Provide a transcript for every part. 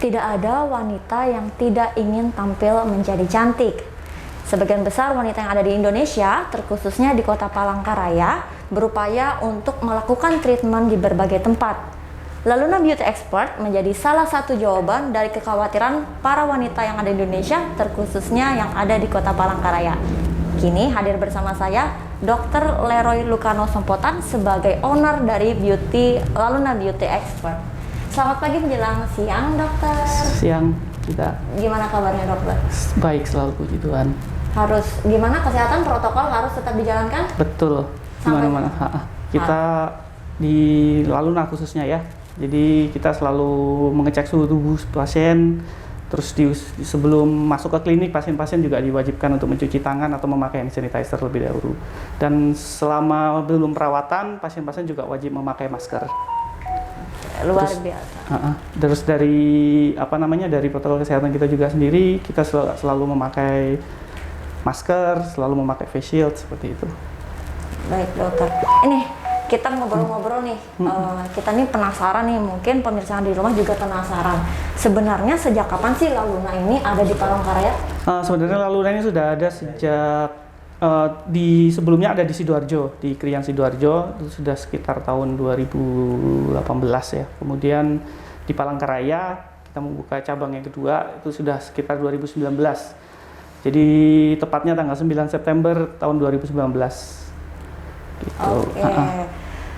Tidak ada wanita yang tidak ingin tampil menjadi cantik. Sebagian besar wanita yang ada di Indonesia, terkhususnya di kota Palangkaraya, berupaya untuk melakukan treatment di berbagai tempat. Laluna Beauty Expert menjadi salah satu jawaban dari kekhawatiran para wanita yang ada di Indonesia, terkhususnya yang ada di kota Palangkaraya. Kini hadir bersama saya Dr. Leroy Lukano Sompotan sebagai owner dari Laluna Beauty Expert. Selamat pagi menjelang siang, dokter. Siang kita. Gimana kabarnya, dokter? Baik, selalu puji Tuhan. Harus gimana, kesehatan protokol harus tetap dijalankan? Betul. Gimana-mana. Kita di Laluna khususnya ya. Jadi kita selalu mengecek suhu tubuh pasien. Terus sebelum masuk ke klinik, pasien-pasien juga diwajibkan untuk mencuci tangan atau memakai hand sanitizer terlebih dahulu. Dan selama belum perawatan, pasien-pasien juga wajib memakai masker. Luar biasa. Terus dari dari protokol kesehatan kita juga sendiri, kita selalu memakai masker, selalu memakai face shield seperti itu. Baik, dokter. Ini kita ngobrol-ngobrol nih. Kita nih penasaran nih, mungkin pemirsa di rumah juga penasaran. Sebenarnya sejak kapan sih Laluna ini ada di Palangkaraya? Sebenarnya Laluna ini sudah ada sejak sebelumnya ada di Sidoarjo, di Krian Sidoarjo, itu sudah sekitar tahun 2018 ya. Kemudian di Palangkaraya kita membuka cabang yang kedua itu sudah sekitar 2019. Jadi tepatnya tanggal 9 September tahun 2019. Gitu. Oke.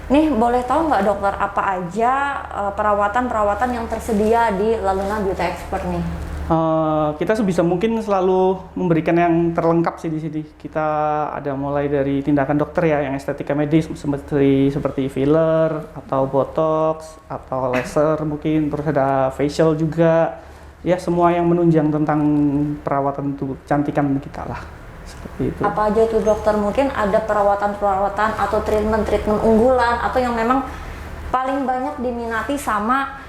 Nih boleh tahu nggak, dokter, apa aja perawatan-perawatan yang tersedia di Laluna Beauty Expert nih? Kita sebisa mungkin selalu memberikan yang terlengkap sih di sini. Kita ada mulai dari tindakan dokter ya, yang estetika medis seperti filler atau botox atau laser mungkin, terus ada facial juga. Ya, semua yang menunjang tentang perawatan tubuh kecantikan kita lah. Seperti itu. Apa aja tuh, dokter? Mungkin ada perawatan-perawatan atau treatment-treatment unggulan atau yang memang paling banyak diminati sama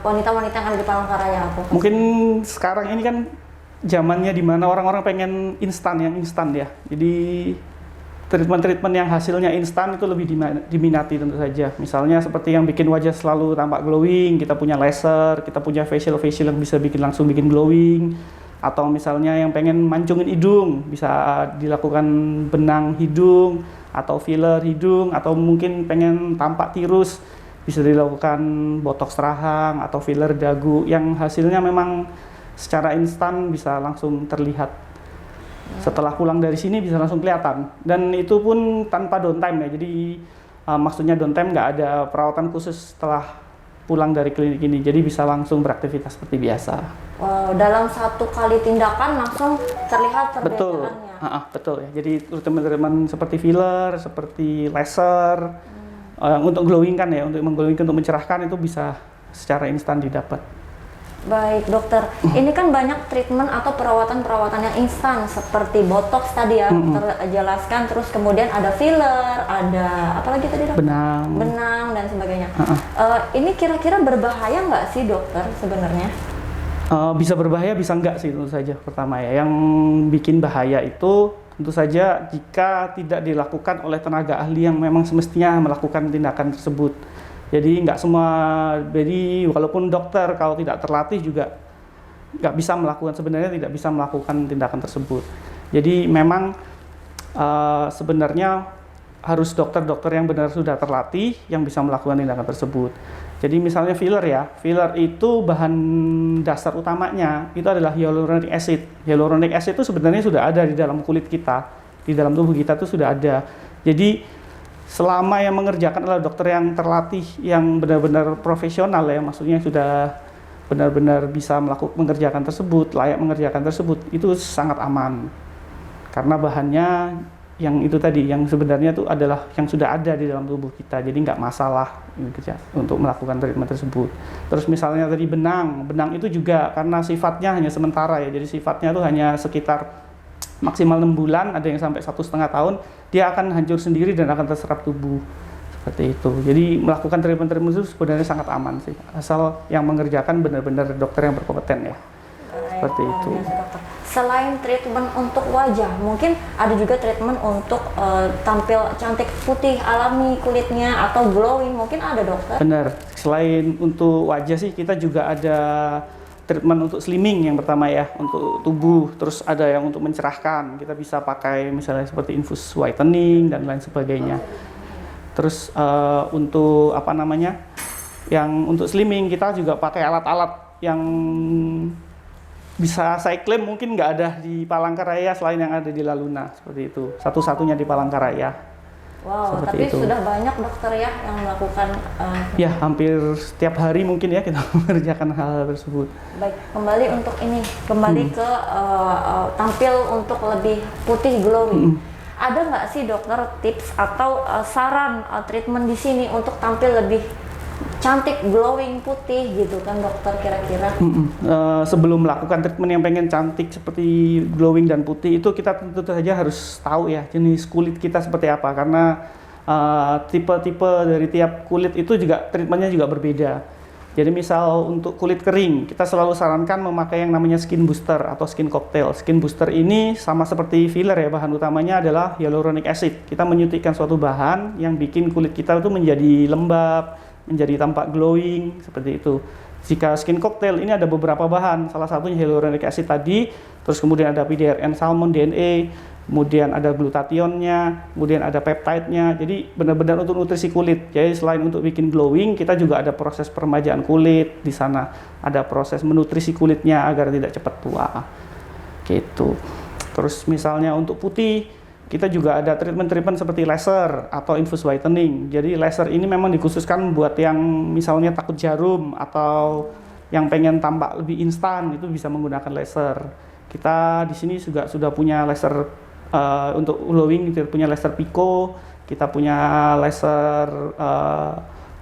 wanita-wanita yang ada di Palangkaraya aku. Mungkin sekarang ini kan zamannya di mana orang-orang pengen yang instan ya. Jadi treatment-treatment yang hasilnya instan itu lebih diminati tentu saja. Misalnya seperti yang bikin wajah selalu tampak glowing, kita punya laser, kita punya facial yang bisa langsung bikin glowing. Atau misalnya yang pengen mancungin hidung, bisa dilakukan benang hidung atau filler hidung, atau mungkin pengen tampak tirus, bisa dilakukan botox rahang atau filler dagu yang hasilnya memang secara instan bisa langsung terlihat. Setelah pulang dari sini bisa langsung kelihatan, dan itu pun tanpa downtime ya. Jadi maksudnya downtime, nggak ada perawatan khusus setelah pulang dari klinik ini, jadi bisa langsung beraktivitas seperti biasa. Dalam satu kali tindakan langsung terlihat perbedaannya. Betul ya. Jadi treatment seperti filler, seperti laser, untuk glowing kan ya, untuk mengglowingkan, untuk mencerahkan itu bisa secara instan didapat. Baik, dokter. Ini kan banyak treatment atau perawatan-perawatan yang instan seperti botox tadi ya, dokter jelaskan. Terus kemudian ada filler, ada apa lagi tadi, dokter? Benang dan sebagainya. Ini kira-kira berbahaya nggak sih, dokter, sebenarnya? Bisa berbahaya, bisa enggak sih, tentu saja. Pertama ya, yang bikin bahaya itu tentu saja jika tidak dilakukan oleh tenaga ahli yang memang semestinya melakukan tindakan tersebut. Jadi jadi walaupun dokter kalau tidak terlatih juga sebenarnya tidak bisa melakukan tindakan tersebut. Jadi memang sebenarnya harus dokter-dokter yang benar sudah terlatih yang bisa melakukan tindakan tersebut. Jadi misalnya filler itu bahan dasar utamanya itu adalah hyaluronic acid. Hyaluronic acid itu sebenarnya sudah ada di dalam kulit kita, di dalam tubuh kita itu sudah ada. Jadi selama yang mengerjakan adalah dokter yang terlatih, yang benar-benar profesional ya, maksudnya sudah benar-benar bisa mengerjakan tersebut, layak mengerjakan tersebut, itu sangat aman. Karena bahannya yang itu tadi, yang sebenarnya itu adalah yang sudah ada di dalam tubuh kita, jadi nggak masalah untuk melakukan treatment tersebut. Terus misalnya tadi benang itu juga karena sifatnya hanya sementara ya, jadi sifatnya itu hanya sekitar maksimal 6 bulan, ada yang sampai 1,5 tahun, dia akan hancur sendiri dan akan terserap tubuh. Seperti itu. Jadi melakukan treatment itu sebenarnya sangat aman sih, asal yang mengerjakan benar-benar dokter yang berkompeten ya. Seperti itu. selain treatment untuk wajah, mungkin ada juga treatment untuk tampil cantik putih alami kulitnya atau glowing, mungkin ada dokter? Benar, selain untuk wajah sih kita juga ada treatment untuk slimming yang pertama ya, untuk tubuh, terus ada yang untuk mencerahkan, kita bisa pakai misalnya seperti infus whitening dan lain sebagainya. Terus untuk apa namanya, yang untuk slimming kita juga pakai alat-alat yang bisa saya klaim mungkin nggak ada di Palangkaraya selain yang ada di La Luna, seperti itu. Satu-satunya di Palangkaraya. Wow, seperti tapi itu. sudah banyak dokter ya yang melakukan. Ya, hampir setiap hari mungkin ya kita mengerjakan hal tersebut. Baik, kembali untuk ini, kembali ke tampil untuk lebih putih glowing. Ada nggak sih dokter tips atau saran treatment di sini untuk tampil lebih cantik, glowing, putih gitu kan dokter kira-kira? Sebelum melakukan treatment yang pengen cantik seperti glowing dan putih itu kita tentu saja harus tahu ya jenis kulit kita seperti apa, karena tipe-tipe dari tiap kulit itu juga treatmentnya juga berbeda. Jadi misal untuk kulit kering kita selalu sarankan memakai yang namanya skin booster atau skin cocktail. Skin booster ini sama seperti filler ya, bahan utamanya adalah hyaluronic acid. Kita menyuntikkan suatu bahan yang bikin kulit kita itu menjadi lembab, menjadi tampak glowing seperti itu. Jika skin cocktail ini ada beberapa bahan, salah satunya hyaluronic acid tadi, terus kemudian ada PDRN salmon DNA, kemudian ada glutathionnya, kemudian ada peptide-nya. Jadi benar-benar untuk nutrisi kulit. Jadi selain untuk bikin glowing, kita juga ada proses peremajaan kulit di sana, ada proses menutrisi kulitnya agar tidak cepat tua. Gitu. Terus misalnya untuk putih, kita juga ada treatment-treatment seperti laser atau infus whitening. Jadi laser ini memang dikhususkan buat yang misalnya takut jarum atau yang pengen tampak lebih instan, itu bisa menggunakan laser. Kita di sini juga sudah punya laser untuk glowing, kita punya laser Pico, kita punya laser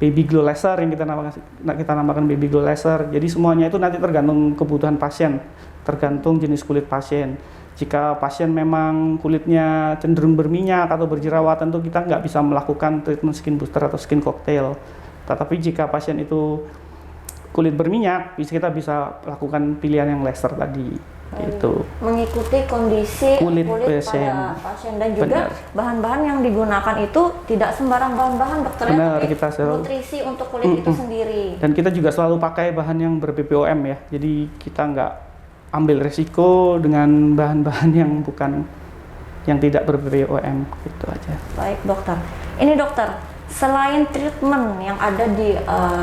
baby glow laser yang kita namakan baby glow laser. Jadi semuanya itu nanti tergantung kebutuhan pasien, tergantung jenis kulit pasien. Jika pasien memang kulitnya cenderung berminyak atau berjerawat, tentu kita nggak bisa melakukan treatment skin booster atau skin cocktail. Tetapi jika pasien itu kulit berminyak, kita bisa lakukan pilihan yang laser tadi. Gitu. Mengikuti kondisi kulit pada pasien dan juga bahan-bahan yang digunakan itu tidak sembarang bahan-bahan dokter, Benar, tapi kita nutrisi untuk kulit itu sendiri. Dan kita juga selalu pakai bahan yang ber-BPOM ya, jadi kita nggak ambil resiko dengan bahan-bahan yang tidak ber-BPOM gitu aja. Baik dokter, ini dokter, selain treatment yang ada di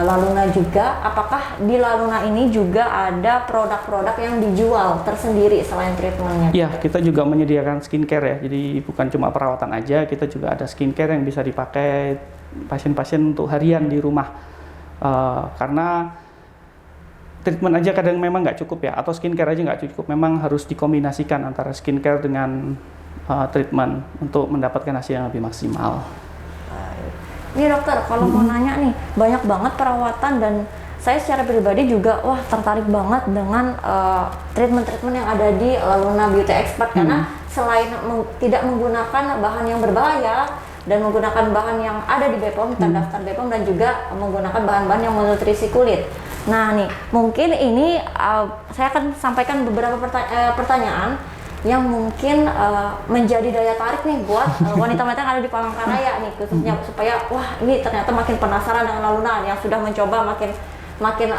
La Luna juga, apakah di La Luna ini juga ada produk-produk yang dijual tersendiri selain treatmentnya? Iya, kita juga menyediakan skincare ya, jadi bukan cuma perawatan aja, kita juga ada skincare yang bisa dipakai pasien-pasien untuk harian di rumah. Karena treatment aja kadang memang nggak cukup ya, atau skincare aja nggak cukup, memang harus dikombinasikan antara skincare dengan treatment untuk mendapatkan hasil yang lebih maksimal. Ini dokter, kalau mau nanya nih, banyak banget perawatan dan saya secara pribadi juga tertarik banget dengan treatment-treatment yang ada di La Luna Beauty Expert, karena selain tidak menggunakan bahan yang berbahaya dan menggunakan bahan yang ada di BPOM, terdaftar BPOM, dan juga menggunakan bahan-bahan yang menutrisi kulit. Nah nih, mungkin ini saya akan sampaikan beberapa pertanyaan yang mungkin menjadi daya tarik nih buat wanita-wanita yang ada di Palangkaraya nih, khususnya supaya ini ternyata makin penasaran dengan La Luna, yang sudah mencoba makin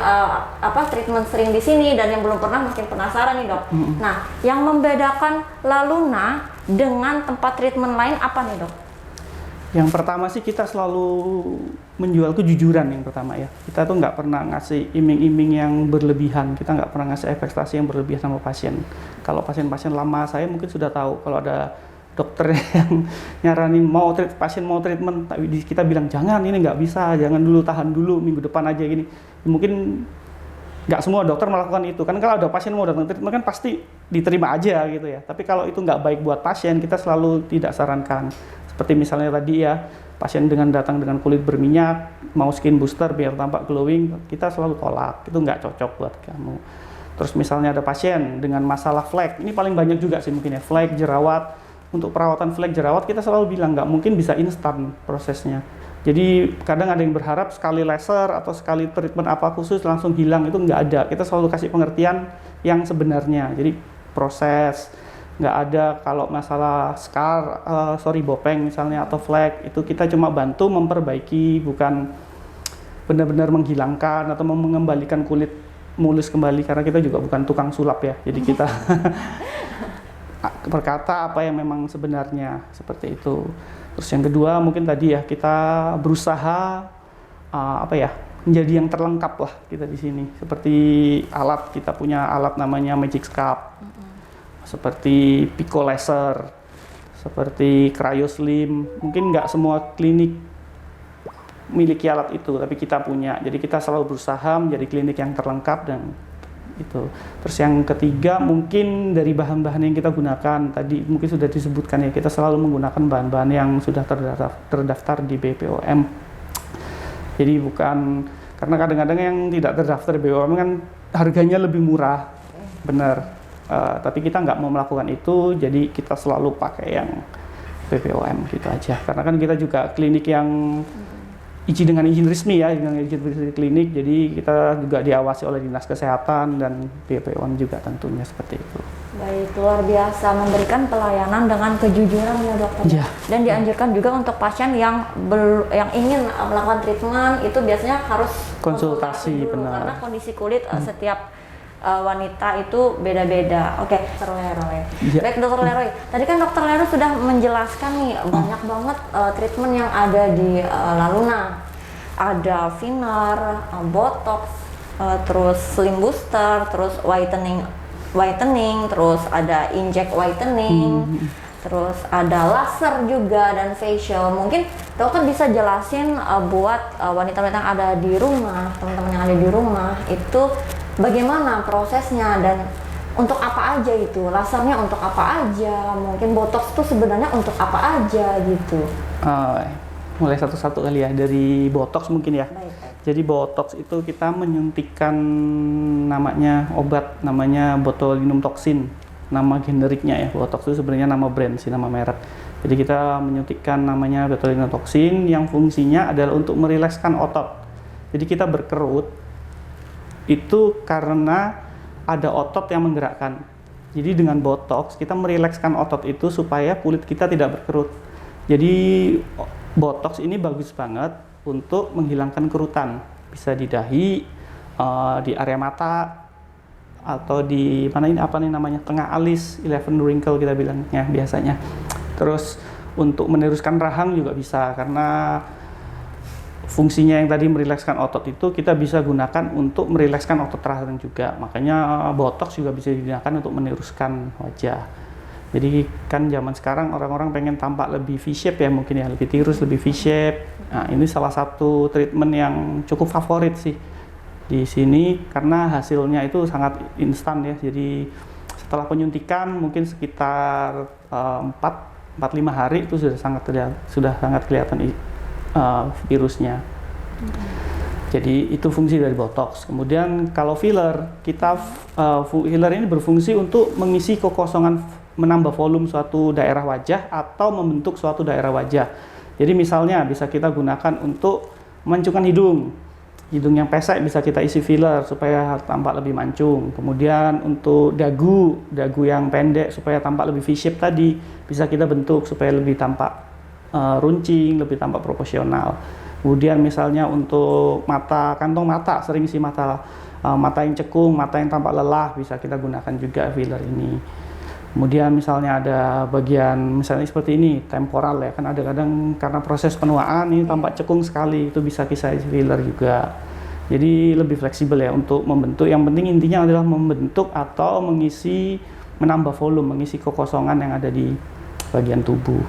treatment sering di sini dan yang belum pernah makin penasaran nih dok. Nah, yang membedakan La Luna dengan tempat treatment lain apa nih dok? Yang pertama sih kita selalu menjual kejujuran yang pertama ya. Kita tuh nggak pernah ngasih iming-iming yang berlebihan. Kita nggak pernah ngasih ekspektasi yang berlebihan sama pasien. Kalau pasien-pasien lama saya mungkin sudah tahu kalau ada dokter yang nyaranin pasien mau treatment, tapi kita bilang jangan, ini nggak bisa, jangan dulu, tahan dulu, minggu depan aja gini. Mungkin nggak semua dokter melakukan itu. Kan kalau ada pasien mau datang treatment kan pasti diterima aja gitu ya. Tapi kalau itu nggak baik buat pasien, kita selalu tidak sarankan. Seperti misalnya tadi ya, pasien datang dengan kulit berminyak, mau skin booster biar tampak glowing, kita selalu tolak, itu nggak cocok buat kamu. Terus misalnya ada pasien dengan masalah flek, ini paling banyak juga sih mungkin ya, flek, jerawat. Untuk perawatan flek, jerawat kita selalu bilang nggak mungkin bisa instan prosesnya. Jadi kadang ada yang berharap sekali laser atau sekali treatment apa khusus langsung hilang, itu nggak ada. Kita selalu kasih pengertian yang sebenarnya. Jadi proses, nggak ada kalau masalah scar, bopeng misalnya atau flek, itu kita cuma bantu memperbaiki, bukan benar-benar menghilangkan atau mengembalikan kulit mulus kembali, karena kita juga bukan tukang sulap ya, jadi kita berkata apa yang memang sebenarnya seperti itu. Terus yang kedua mungkin tadi ya, kita berusaha menjadi yang terlengkap lah kita di sini. Seperti alat, kita punya alat namanya Magic Scalp, seperti Pico Laser, seperti Cryo Slim. Mungkin nggak semua klinik miliki alat itu, tapi kita punya. Jadi kita selalu berusaha menjadi klinik yang terlengkap dan itu. Terus yang ketiga mungkin dari bahan-bahan yang kita gunakan, tadi mungkin sudah disebutkan ya, kita selalu menggunakan bahan-bahan yang sudah terdaftar di BPOM. Jadi bukan, karena kadang-kadang yang tidak terdaftar di BPOM kan harganya lebih murah, benar. Tapi kita nggak mau melakukan itu, jadi kita selalu pakai yang BPOM gitu aja. Karena kan kita juga klinik yang dengan izin resmi ya, dengan izin resmi klinik, jadi kita juga diawasi oleh Dinas Kesehatan dan BPOM juga tentunya seperti itu. Baik, luar biasa, memberikan pelayanan dengan kejujuran ya dokter. Ya. Dan dianjurkan juga untuk pasien yang ingin melakukan treatment itu biasanya harus konsultasi dulu, benar. karena kondisi kulit setiap wanita itu beda-beda. Oke, Dr. Leroy. Ya. Baik, Dr. Leroy. Tadi kan Dr. Leroy sudah menjelaskan nih banyak banget treatment yang ada di Laluna. Ada filler, botox, terus slim booster, terus whitening, terus ada inject whitening, terus ada laser juga dan facial. Mungkin dokter bisa jelasin buat wanita-wanita yang ada di rumah, teman-teman yang ada di rumah itu bagaimana prosesnya dan untuk apa aja itu, lasernya untuk apa aja, mungkin botox itu sebenarnya untuk apa aja gitu. Mulai satu-satu kali ya, dari botox mungkin ya. Baik. Jadi botox itu kita menyuntikkan obat namanya botulinum toxin, nama generiknya ya. Botox itu sebenarnya nama brand sih, nama merek. Jadi kita menyuntikkan namanya botulinum toxin yang fungsinya adalah untuk merilekskan otot. Jadi kita berkerut itu karena ada otot yang menggerakkan. Jadi dengan botox kita merilekskan otot itu supaya kulit kita tidak berkerut. Jadi botox ini bagus banget untuk menghilangkan kerutan, bisa di dahi, di area mata, atau di tengah alis, 11 wrinkle kita bilangnya biasanya. Terus untuk meneruskan rahang juga bisa, karena fungsinya yang tadi merilekskan otot itu kita bisa gunakan untuk merilekskan otot rahang juga. Makanya botox juga bisa digunakan untuk meneruskan wajah. Jadi kan zaman sekarang orang-orang pengen tampak lebih V-shape ya, mungkin ya, lebih tirus, lebih V-shape. Nah, ini salah satu treatment yang cukup favorit sih di sini karena hasilnya itu sangat instan ya. Jadi setelah penyuntikan mungkin sekitar 4-5 hari itu sudah sangat kelihatan virusnya. Jadi itu fungsi dari botox. Kemudian kalau filler, filler ini berfungsi untuk mengisi kekosongan, menambah volume suatu daerah wajah atau membentuk suatu daerah wajah. Jadi misalnya bisa kita gunakan untuk memancungkan hidung yang pesek, bisa kita isi filler supaya tampak lebih mancung. Kemudian untuk dagu yang pendek supaya tampak lebih V-shape tadi, bisa kita bentuk supaya lebih tampak runcing, lebih tampak proporsional. Kemudian misalnya untuk mata, kantong mata, sering isi mata yang cekung, mata yang tampak lelah, bisa kita gunakan juga filler ini. Kemudian misalnya ada bagian misalnya seperti ini, temporal ya, kan ada kadang karena proses penuaan ini tampak cekung sekali, itu bisa kita isi filler juga. Jadi lebih fleksibel ya untuk membentuk, yang penting intinya adalah membentuk atau menambah volume, mengisi kekosongan yang ada di bagian tubuh.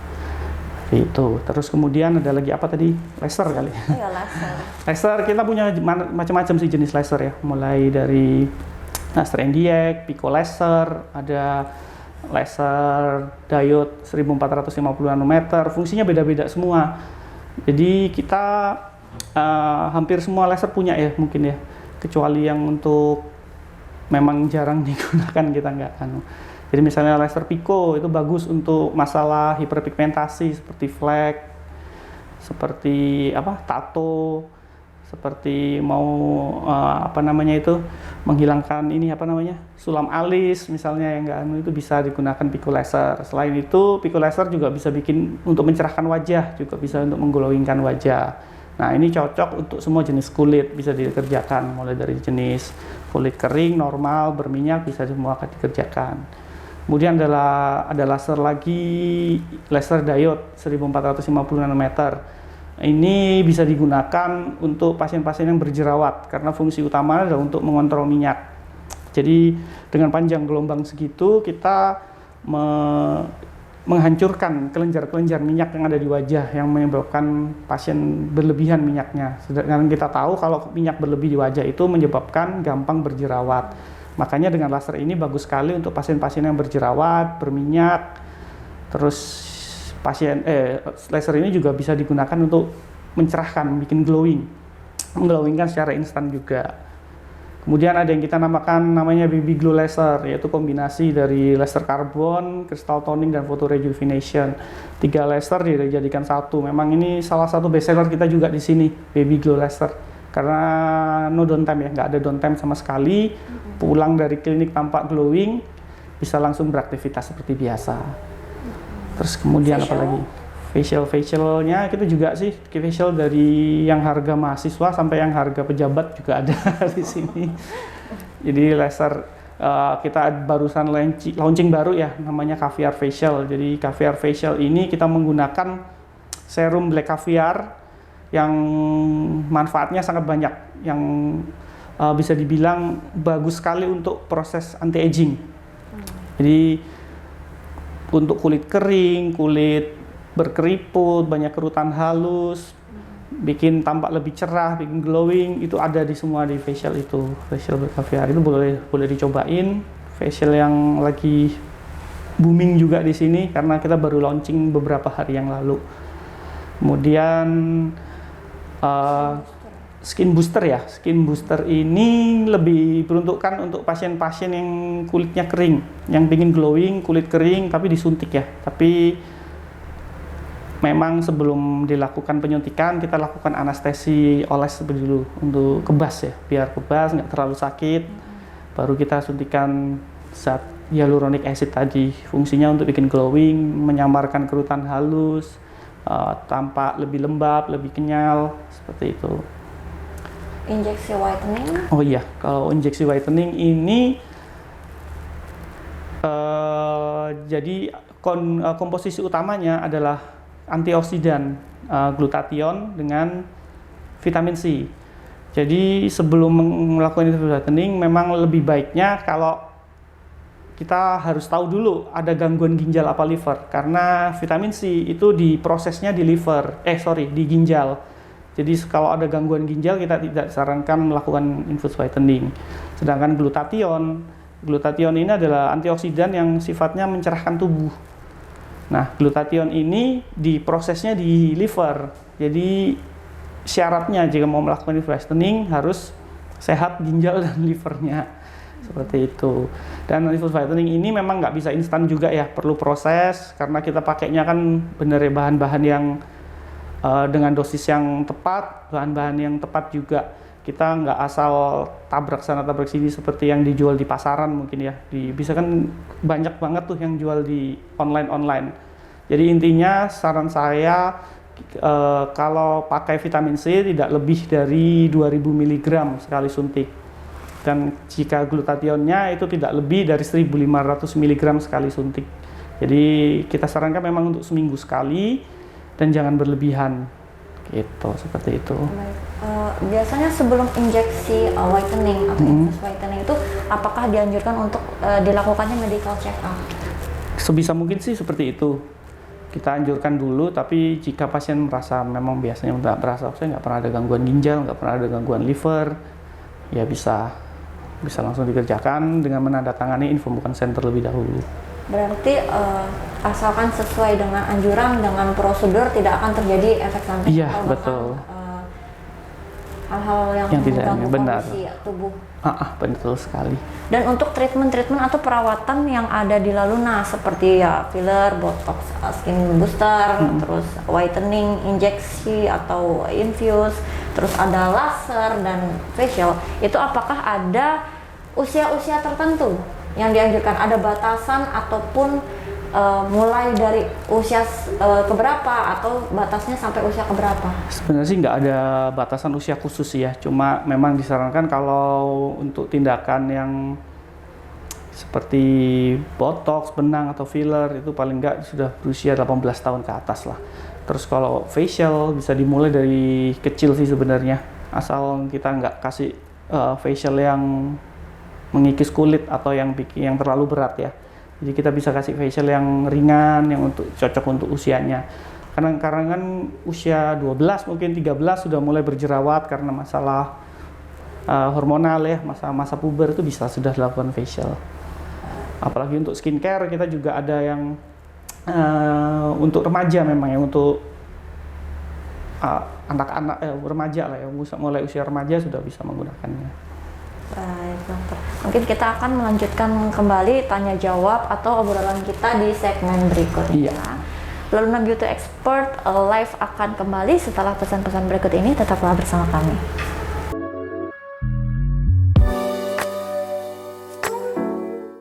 Itu. Terus kemudian ada lagi apa tadi? Laser kali. Iya, laser. Laser kita punya macam-macam sih jenis laser ya, mulai dari laser NDX, Pico Laser, ada laser diode 1450 nanometer, fungsinya beda-beda semua. Jadi kita hampir semua laser punya ya mungkin ya, kecuali yang untuk memang jarang digunakan kita nggak Jadi misalnya laser Pico itu bagus untuk masalah hiperpigmentasi seperti flek, seperti tato, seperti mau menghilangkan sulam alis misalnya yang nggak itu bisa digunakan pico laser. Selain itu pico laser juga bisa bikin untuk mencerahkan wajah, juga bisa untuk mengglowingkan wajah. Nah ini cocok untuk semua jenis kulit, bisa dikerjakan mulai dari jenis kulit kering, normal, berminyak, bisa semua akan dikerjakan. Kemudian ada laser lagi, laser diode 1450 nanometer. Ini bisa digunakan untuk pasien-pasien yang berjerawat karena fungsi utamanya adalah untuk mengontrol minyak. Jadi dengan panjang gelombang segitu kita menghancurkan kelenjar-kelenjar minyak yang ada di wajah yang menyebabkan pasien berlebihan minyaknya. Sedangkan kita tahu kalau minyak berlebih di wajah itu menyebabkan gampang berjerawat. Makanya dengan laser ini bagus sekali untuk pasien-pasien yang berjerawat, berminyak. Terus laser ini juga bisa digunakan untuk mencerahkan, bikin mengglowingkan secara instan juga. Kemudian ada yang kita namanya baby glow laser, yaitu kombinasi dari laser karbon, crystal toning, dan photo rejuvenation. 3 laser dijadikan satu. Memang ini salah satu best seller kita juga di sini, baby glow laser. Karena no downtime ya, nggak ada downtime sama sekali. Pulang dari klinik tampak glowing, bisa langsung beraktivitas seperti biasa. Terus kemudian apalagi facialnya kita juga sih facial dari yang harga mahasiswa sampai yang harga pejabat juga ada di sini. Jadi laser kita barusan launching baru ya, namanya caviar facial. Jadi caviar facial ini kita menggunakan serum black caviar yang manfaatnya sangat banyak, yang bisa dibilang bagus sekali untuk proses anti aging. Jadi untuk kulit kering, kulit berkeriput, banyak kerutan halus, bikin tampak lebih cerah, bikin glowing, itu ada di semua di facial itu. Facial caviar itu boleh dicobain. Facial yang lagi booming juga di sini karena kita baru launching beberapa hari yang lalu. Kemudian skin booster ya. Skin booster ini lebih peruntukkan untuk pasien-pasien yang kulitnya kering, yang ingin glowing, kulit kering tapi disuntik ya. Tapi memang sebelum dilakukan penyuntikan kita lakukan anestesi oles lebih dulu untuk kebas ya, biar kebas, nggak terlalu sakit. Baru kita suntikan zat hyaluronic acid tadi. Fungsinya untuk bikin glowing, menyamarkan kerutan halus, tampak lebih lembab, lebih kenyal, seperti itu. Injeksi whitening? Oh iya, kalau injeksi whitening ini jadi komposisi utamanya adalah antioksidan, glutathione dengan vitamin C. Jadi sebelum melakukan injeksi whitening memang lebih baiknya kalau kita harus tahu dulu ada gangguan ginjal apa liver, karena vitamin C itu diprosesnya di ginjal. Jadi kalau ada gangguan ginjal kita tidak disarankan melakukan infus whitening. Sedangkan glutathione ini adalah antioksidan yang sifatnya mencerahkan tubuh. Nah, glutathione ini diprosesnya di liver. Jadi syaratnya jika mau melakukan infus whitening harus sehat ginjal dan livernya. Seperti itu. Dan infus whitening ini memang nggak bisa instan juga ya, perlu proses karena kita pakainya kan bener ya bahan-bahan yang dengan dosis yang tepat, bahan-bahan yang tepat juga. Kita nggak asal tabrak sana tabrak sini seperti yang dijual di pasaran mungkin ya. Bisa kan banyak banget tuh yang jual di online. Jadi intinya saran saya kalau pakai vitamin C tidak lebih dari 2000 mg sekali suntik. Dan jika glutathionnya itu tidak lebih dari 1500 mg sekali suntik. Jadi kita sarankan memang untuk seminggu sekali dan jangan berlebihan, gitu, seperti itu. Biasanya sebelum injeksi whitening atau infus whitening itu, apakah dianjurkan untuk dilakukannya medical check up? Sebisa mungkin sih seperti itu. Kita anjurkan dulu, tapi jika pasien merasa memang biasanya nggak berasa, saya nggak pernah ada gangguan ginjal, nggak pernah ada gangguan liver, ya bisa langsung dikerjakan dengan menandatangani Infomukan Center lebih dahulu. Berarti asalkan sesuai dengan anjuran, dengan prosedur tidak akan terjadi efek samping. Iya, betul. Hal-hal yang tidak benar. Kondisi tubuh. Betul sekali. Dan untuk treatment atau perawatan yang ada di Laluna seperti ya filler, botox, skin booster, terus whitening, injeksi atau infuse, terus ada laser dan facial, itu apakah ada usia-usia tertentu yang dianjurkan? Ada batasan ataupun mulai dari usia keberapa atau batasnya sampai usia keberapa? Sebenarnya sih nggak ada batasan usia khusus ya, cuma memang disarankan kalau untuk tindakan yang seperti botox, benang atau filler itu paling nggak sudah berusia 18 tahun ke atas lah. Terus kalau facial bisa dimulai dari kecil sih sebenarnya, asal kita nggak kasih facial yang mengikis kulit atau yang terlalu berat ya. Jadi kita bisa kasih facial yang ringan, yang cocok untuk usianya. Karena kan usia 12 mungkin 13 sudah mulai berjerawat karena masalah hormonal ya, masa puber itu bisa sudah dilakukan facial. Apalagi untuk skincare kita juga ada yang untuk remaja memang ya, untuk anak-anak remaja lah ya, mulai usia remaja sudah bisa menggunakannya. Baik dokter, mungkin kita akan melanjutkan kembali tanya jawab atau obrolan kita di segmen berikutnya. Iya. Laluna Beauty Expert live akan kembali setelah pesan-pesan berikut ini, tetaplah bersama kami.